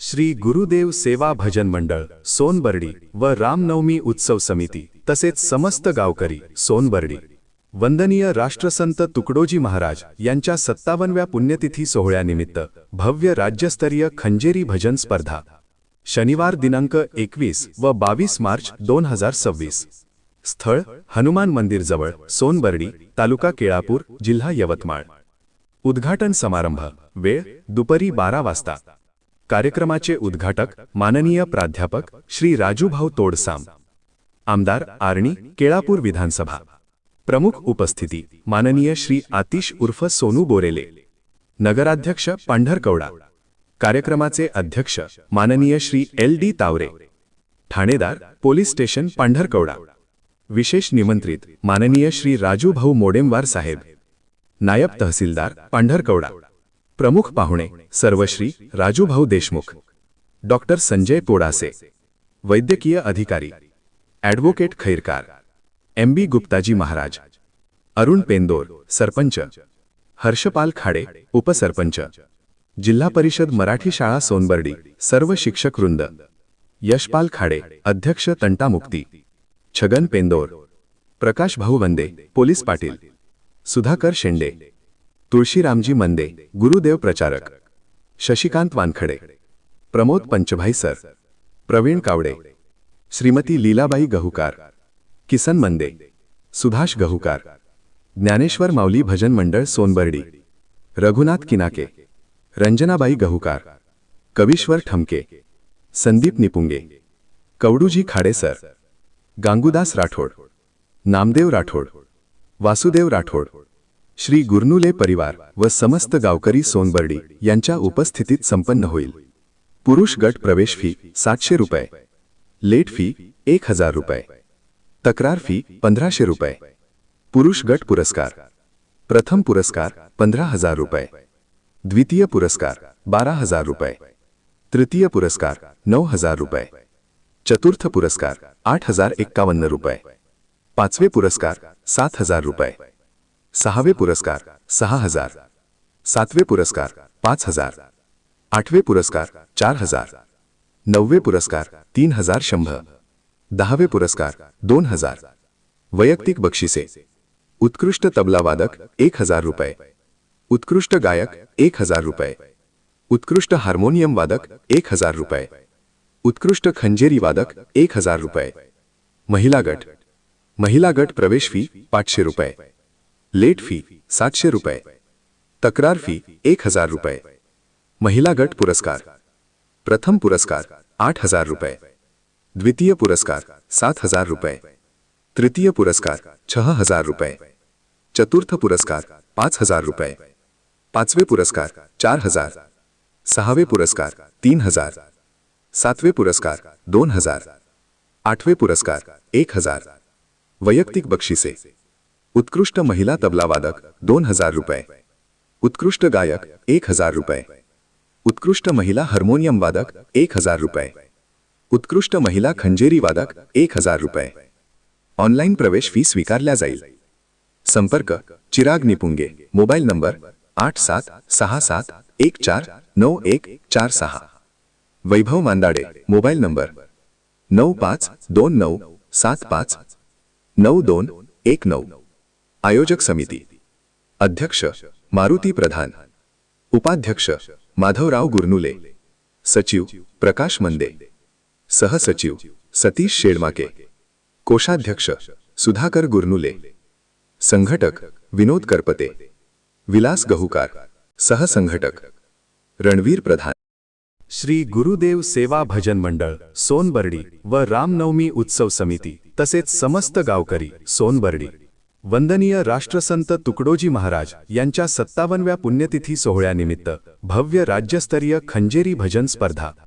श्री गुरुदेव सेवा भजन मंडळ सोनबर्डी व रामनवमी उत्सव समिती तसेच समस्त गावकरी सोनबर्डी वंदनीय राष्ट्रसंत तुकडोजी महाराज यांच्या 57व्या पुण्यतिथी सोहळ्यानिमित्त भव्य राज्यस्तरीय खंजेरी भजन स्पर्धा शनिवार दिनांक 21 व 22 मार्च 2026 स्थळ हनुमान मंदिर जवळ सोनबर्डी तालुका केळापूर जिल्हा यवतमाळ उद्घाटन समारंभ वेळ दुपारी 12 वाजता कार्यक्रमाचे उद्घाटक माननीय प्राध्यापक श्री राजूभाऊ तोडसाम आमदार आर्णी केळापूर विधानसभा प्रमुख उपस्थिती माननीय श्री आतिश उर्फ सोनू बोरेले नगराध्यक्ष पांढरकवडा कार्यक्रमाचे अध्यक्ष माननीय श्री LD तावरे ठाणेदार पोलीस स्टेशन पांढरकवडा विशेष निमंत्रित माननीय श्री राजूभाऊ मोडेमवार साहेब नायब तहसीलदार पांढरकवडा प्रमुख पाहुणे सर्वश्री राजूभाऊ देशमुख डॉक्टर संजय पोडासे वैद्यकीय अधिकारी ॲडव्होकेट खैरकार MB गुप्ताजी महाराज अरुण पेंदोर सरपंच हर्षपाल खाडे उपसरपंच जिल्हा परिषद मराठी शाळा सोनबर्डी सर्व शिक्षक वृंद यशपाल खाडे अध्यक्ष तंटामुक्ती छगन पेंदोर प्रकाश भाऊ वंदे पोलीस पाटील सुधाकर शेंडे तुळशीरामजी मंदे गुरुदेव प्रचारक शशिकांत वानखडे प्रमोद पंचभाई सर प्रवीण कावडे श्रीमती लीलाबाई गहुकार किसन मंदे सुभाष गहुकार ज्ञानेश्वर माऊली भजन मंडळ सोनबर्डी रघुनाथ किनाके रंजनाबाई गहुकार कवीश्वर ठमके संदीप निपुंगे कवडूजी खाडे सर गांगुदास राठोड नामदेव राठोड वासुदेव राठोड श्री गुरनुले परिवार व समस्त गावकरी सोनबर्डी यांच्या उपस्थितीत संपन्न होईल। पुरुष गट प्रवेश फी 700 रुपये लेट फी 1000 रुपये तक्रार फी 1500 रुपये पुरुष गट पुरस्कार प्रथम पुरस्कार 15000 रुपये द्वितीय पुरस्कार 12000 रुपये तृतीय पुरस्कार 9000 रुपये चतुर्थ पुरस्कार 8051 रुपये पाचवे पुरस्कार 7000 रुपये सहावे पुरस्कार 6000 सातवे पुरस्कार 5000 आठवे पुरस्कार 4000 नववे पुरस्कार 3100 दहावे पुरस्कार 2000 वैयक्तिक बक्षिसे उत्कृष्ट तबला वादक 1000 रुपये उत्कृष्ट गायक 1000 रुपये उत्कृष्ट हार्मोनियम वादक 1000 रुपये उत्कृष्ट खंजेरी वादक 1000 रुपये महिला गट प्रवेश फी 500 रुपये लेट फी 700 रुपये तक्रार फी 1000 रुपये महिला गट पुरस्कार प्रथम पुरस्कार 8000 रुपये द्वितीय पुरस्कार 7000 रुपये तृतीय पुरस्कार 6000 रुपये चतुर्थ पुरस्कार 5000 रुपये पाचवे पुरस्कार 4000 सहावे पुरस्कार 3000 सातवे पुरस्कार 2000 आठवे पुरस्कार 1000 वैयक्तिक बक्षिसे उत्कृष्ट महिला तबला वादक 2000 रुपये उत्कृष्ट गायक 1000 रुपये उत्कृष्ट महिला हार्मोनियम वादक 1000 रुपये उत्कृष्ट महिला खंजेरी वादक 1000 रुपये ऑनलाईन प्रवेश फी स्वीकारल्या जाईल। संपर्क चिराग निपुंगे मोबाईल नंबर 8767149146 वैभव मांदाडे मोबाईल नंबर 9529759219 आयोजक समिती अध्यक्ष मारुती प्रधान उपाध्यक्ष माधवराव गुरनुले सचिव प्रकाश मंदे सहसचिव सतीश शेडमाके कोषाध्यक्ष सुधाकर गुरनुले संघटक विनोद करपते विलास गहुकार सहसंघटक रणवीर प्रधान श्री गुरुदेव सेवा भजन मंडळ सोनबर्डी व रामनवमी उत्सव समिती तसेच समस्त गावकरी सोनबर्डी वंदनीय राष्ट्रसंत तुकडोजी महाराज यांच्या 57व्या पुण्यतिथी सोहळ्यानिमित्त भव्य राज्यस्तरीय खंजेरी भजन स्पर्धा